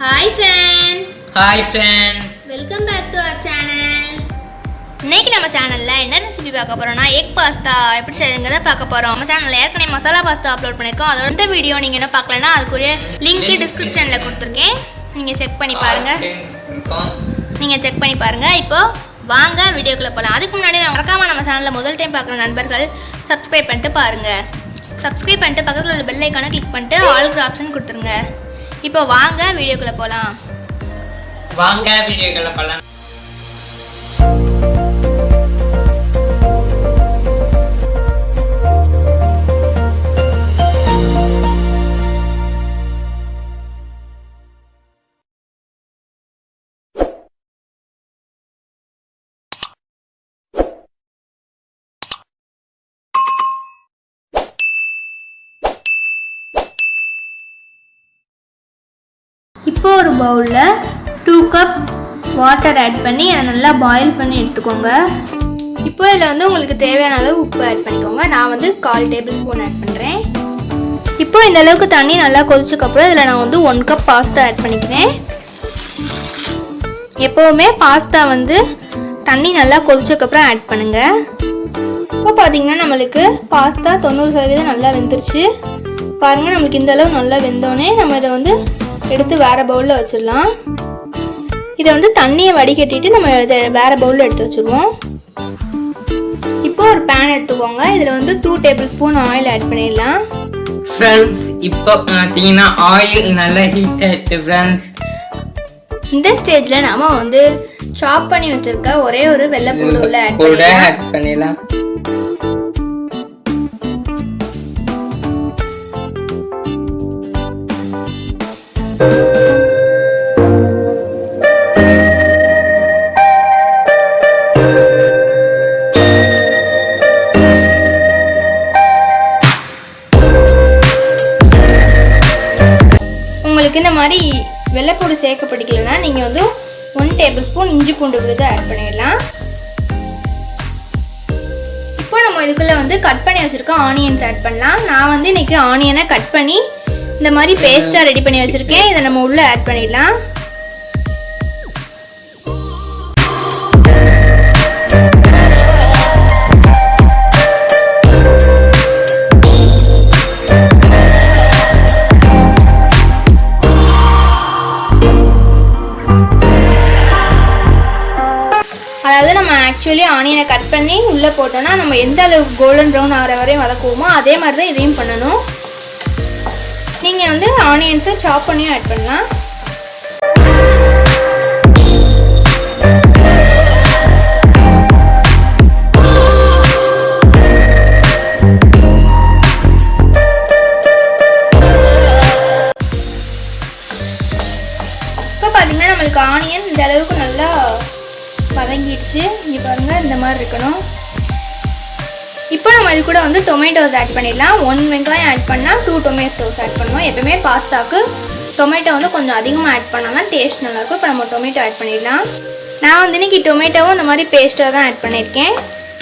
Hi friends. Hi friends. Welcome back to our channel. இன்னைக்கு நம்ம சேனல்ல என்ன ரெசிபி பார்க்க போறோம்னா எக் பாஸ்தா எப்படி செய்யறதுங்கறத பார்க்க போறோம். நம்ம சேனல்ல ஏற்கனவே மசாலா பாஸ்தா அப்லோட் பண்ணிருக்கோம். அதோட இந்த வீடியோ நீங்க என்ன பார்க்கலனா அதுக்குரிய லிங்க் டிஸ்கிரிப்ஷன்ல கொடுத்திருக்கேன். நீங்க செக் பண்ணி பாருங்க. இப்போ வாங்க வீடியோக்குள்ள போலாம். அதுக்கு முன்னாடி மறக்காம நம்ம சேனல்ல முதல் டைம் பார்க்குற நண்பர்கள் சப்ஸ்கிரைப் பண்ணிட்டு பாருங்க. சப்ஸ்கிரைப் பண்ணிட்டு பக்கத்துல உள்ள பெல் ஐகானை கிளிக் பண்ணிட்டு ஆல் ஆப்ஷன் கொடுத்துருங்க. இப்போ வாங்க வீடியோக்குள்ள போலாம். இப்போ ஒரு பவுலில் 2 கப் வாட்டர் ஆட் பண்ணி அதை நல்லா பாயில் பண்ணி எடுத்துக்கோங்க. இப்போ இதில் உங்களுக்கு தேவையான அளவு உப்பு ஆட் பண்ணிக்கோங்க. நான் 1/4 டேபிள் ஸ்பூன் ஆட் பண்ணுறேன். இப்போ இந்த அளவுக்கு தண்ணி நல்லா கொதிச்சக்கப்புறம் இதில் நான் 1 கப் பாஸ்தா ஆட் பண்ணிக்கிறேன். எப்போவுமே பாஸ்தா தண்ணி நல்லா கொதிச்சக்கப்புறம் ஆட் பண்ணுங்கள். இப்போ பார்த்தீங்கன்னா நம்மளுக்கு பாஸ்தா 90% நல்லா வெந்துருச்சு. பாருங்கள், நம்மளுக்கு இந்த அளவு நல்லா வெந்தோடனே நம்ம இதை எடுத்து வேறு பவுலில் வச்சிடலாம். இதை தண்ணியை வடிகட்டிட்டு நம்ம இதை வேறு பவுலில் எடுத்து வச்சுருவோம். இப்போ ஒரு பேன் எடுத்துக்கோங்க. இதில் 2 டேபிள் ஸ்பூன் ஆயில் ஆட் பண்ணிடலாம். ஃப்ரெண்ட்ஸ், இப்போ பார்த்தீங்கன்னா ஆயில் நல்லா ஹீட் ஆயிடுச்சு ஃப்ரெண்ட்ஸ். இந்த ஸ்டேஜில் நாம சாப் பண்ணி வச்சிருக்க ஒரே ஒரு வெள்ளை பூண்டு உள்ள ஆட் பண்ணிடலாம். உங்களுக்கு இந்த மாதிரி வெள்ளைப்பூடு சேர்க்க பிடிக்கலன்னா நீங்கள் 1 டேபிள் ஸ்பூன் இஞ்சி பூண்டு விழுது ஆட் பண்ணிடலாம். இப்போ நம்ம இதுக்குள்ளே கட் பண்ணி வச்சுருக்கோம் ஆனியன்ஸ் ஆட் பண்ணலாம். நான் இன்னைக்கு ஆனியனை கட் பண்ணி இந்த மாதிரி பேஸ்ட்டாக ரெடி பண்ணி வச்சுருக்கேன். இதை நம்ம உள்ளே ஆட் பண்ணிடலாம். அதாவது நம்ம ஆக்சுவலி ஆனியனை கட் பண்ணி உள்ளே போட்டோன்னா நம்ம எந்த அளவுக்கு கோல்டன் ப்ரௌன் ஆகிற வரையும் வதக்குவோமோ அதே மாதிரி தான் இதையும் பண்ணணும். நீங்கள் ஆனியன்ஸை சாப் பண்ணியும் ஆட் பண்ணலாம். இப்போ பார்த்தீங்கன்னா நம்மளுக்கு ஆனியன் இந்த அளவுக்கு நல்லா வதங்கிடுச்சு. இங்கே பாருங்கள், இந்த மாதிரி இருக்கணும். இப்போ நம்ம இது கூட டொமேட்டோஸ் ஆட் பண்ணிடலாம். 1 வெங்காயம் ஆட் பண்ணால் 2 டொமேட்டோஸ் ஆட் பண்ணுவோம். எப்பவுமே பாஸ்தாவுக்கு டொமேட்டோ கொஞ்சம் அதிகமாக ஆட் பண்ணால் தான் டேஸ்ட் நல்லாயிருக்கும். இப்போ நம்ம டொமேட்டோ ஆட் பண்ணிடலாம். நான் இன்றைக்கி டொமேட்டோவும் இந்த மாதிரி பேஸ்ட்டாக தான் ஆட் பண்ணியிருக்கேன்.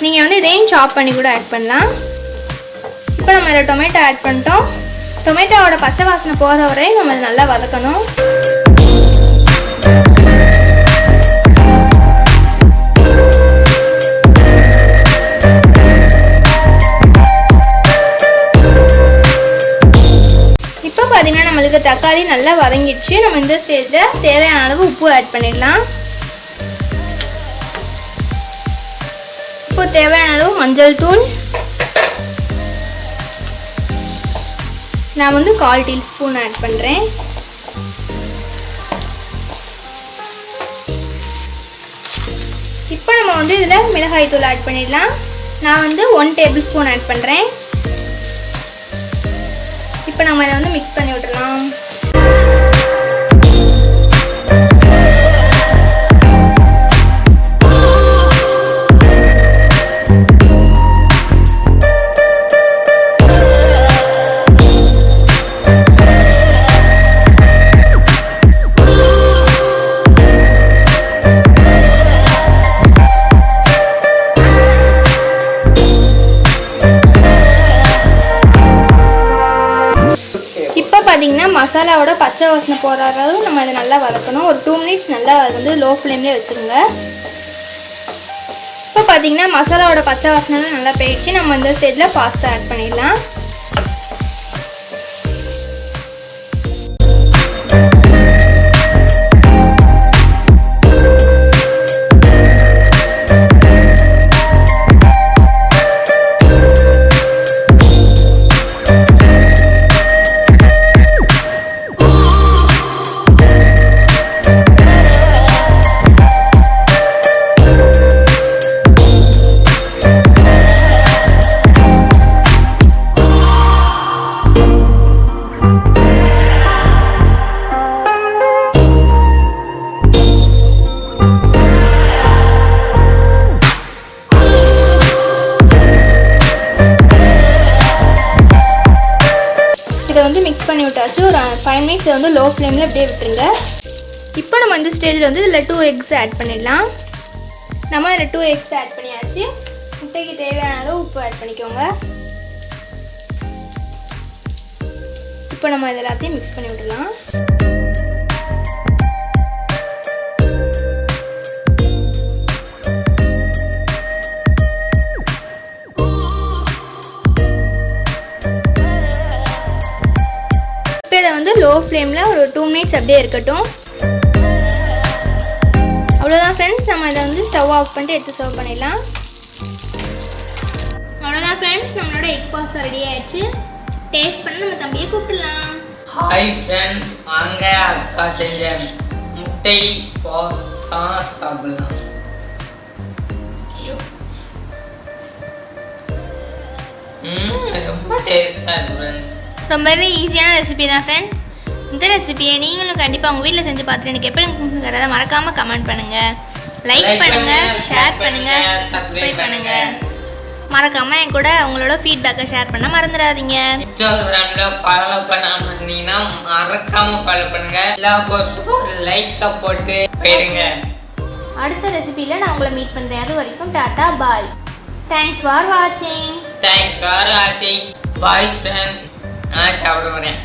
நீங்கள் இதையும் சாப் பண்ணி கூட ஆட் பண்ணலாம். இப்போ நம்ம இதில் டொமேட்டோ ஆட் பண்ணிட்டோம். டொமேட்டோவோட பச்சை வாசனை போகிற வரையும் நம்ம நல்லா வதக்கணும். பார்த்தீங்கன்னா நம்மளுக்கு தக்காளி நல்லா வதங்கிடுச்சு. நம்ம இந்த ஸ்டேஜில் தேவையான அளவு உப்பு ஆட் பண்ணிடலாம். இப்போ தேவையான அளவு மஞ்சள் தூள் நான் 1/4 டீஸ்பூன் ஆட் பண்ணுறேன். இப்போ நம்ம இதில் மிளகாய் தூள் ஆட் பண்ணிடலாம். நான் 1 டேபிள் ஸ்பூன் ஆட் பண்ணுறேன். இப்போ நம்ம இதை மிக்ஸ் பண்ணி விட்டுறலாம். பார்த்தீங்கன்னா மசாலா பச்சை வாசனை போகிற அளவு நம்ம அதை நல்லா வதக்கணும். ஒரு 2 மினிட்ஸ் நல்லா அது வந்து லோ ஃப்ளேம்லேயே வச்சுருங்க. இப்போ பார்த்தீங்கன்னா மசாலாவோட பச்சை வாசனைலாம் நல்லா போயிடுச்சு. நம்ம இந்த ஸ்டேஜில் பாஸ்தா ஆட் பண்ணிடலாம். வந்து மிக்ஸ் பண்ணி விட்டாச்சு. ஒரு 5 மினிட்ஸ் வந்து லோ ஃப்ளேமில் அப்படியே விட்டுருங்க. இப்போ நம்ம இந்த ஸ்டேஜில் வந்து இதில் 2 எக்ஸ் ஆட் பண்ணிடலாம். நம்ம இதில் 2 எக்ஸ் ஆட் பண்ணியாச்சு. முட்டைக்கு தேவையான அளவு உப்பு ஆட் பண்ணிக்கோங்க. இப்போ நம்ம இது எல்லாத்தையும் மிக்ஸ் பண்ணி விடலாம். இதை வந்து லோ ஃப்ளேமில் ஒரு 2 மினிட்ஸ் அப்படியே இருக்கட்டும். அவ்வளோதான் ஃப்ரெண்ட்ஸ், நம்ம இதை வந்து ஸ்டவ் ஆஃப் பண்ணிட்டு எடுத்து சர்வ் பண்ணிடலாம். அவ்வளோதான் ஃப்ரெண்ட்ஸ், நம்மளோட எக் பாஸ்தா ரெடி ஆயிடுச்சு. டேஸ்ட் பண்ணி நம்ம தம்பியை கூப்பிடலாம். ஹாய் ஃப்ரெண்ட்ஸ், வாங்க அக்கா செஞ்ச முட்டை பாஸ்தா சாப்பிடலாம். ரொம்ப டேஸ்டாக இருக்கு ஃப்ரெண்ட்ஸ். ரொம்பவே ஈஸியான ரெசிபி தான் ஃப்ரெண்ட்ஸ். இந்த ரெசிபியை நீங்களும் கண்டிப்பாக உங்கள் வீட்டில் செஞ்சு பார்த்துட்டு எனக்கு எப்படி இருக்குங்கிறத மறக்காமல் கமெண்ட் பண்ணுங்கள், லைக் பண்ணுங்கள், ஷேர் பண்ணுங்கள், சப்ஸ்கிரைப் பண்ணுங்கள். மறக்காமல் என் கூட உங்களோட ஃபீட்பேக்கை ஷேர் பண்ண மறந்துடாதீங்க. இன்ஸ்டாகிராமில் ஃபாலோ பண்ணாமல் இருந்தீங்கன்னா மறக்காமல் ஃபாலோ பண்ணுங்கள். எல்லா போஸ்ட்டுக்கும் லைக்கை போட்டு போயிடுங்க. அடுத்த ரெசிபியில் நான் உங்களை மீட் பண்ணுறேன். அது வரைக்கும் டாட்டா பாய். தேங்க்ஸ் ஃபார் வாட்சிங். Bye friends. நான் சாப்பிட போகிறேன்.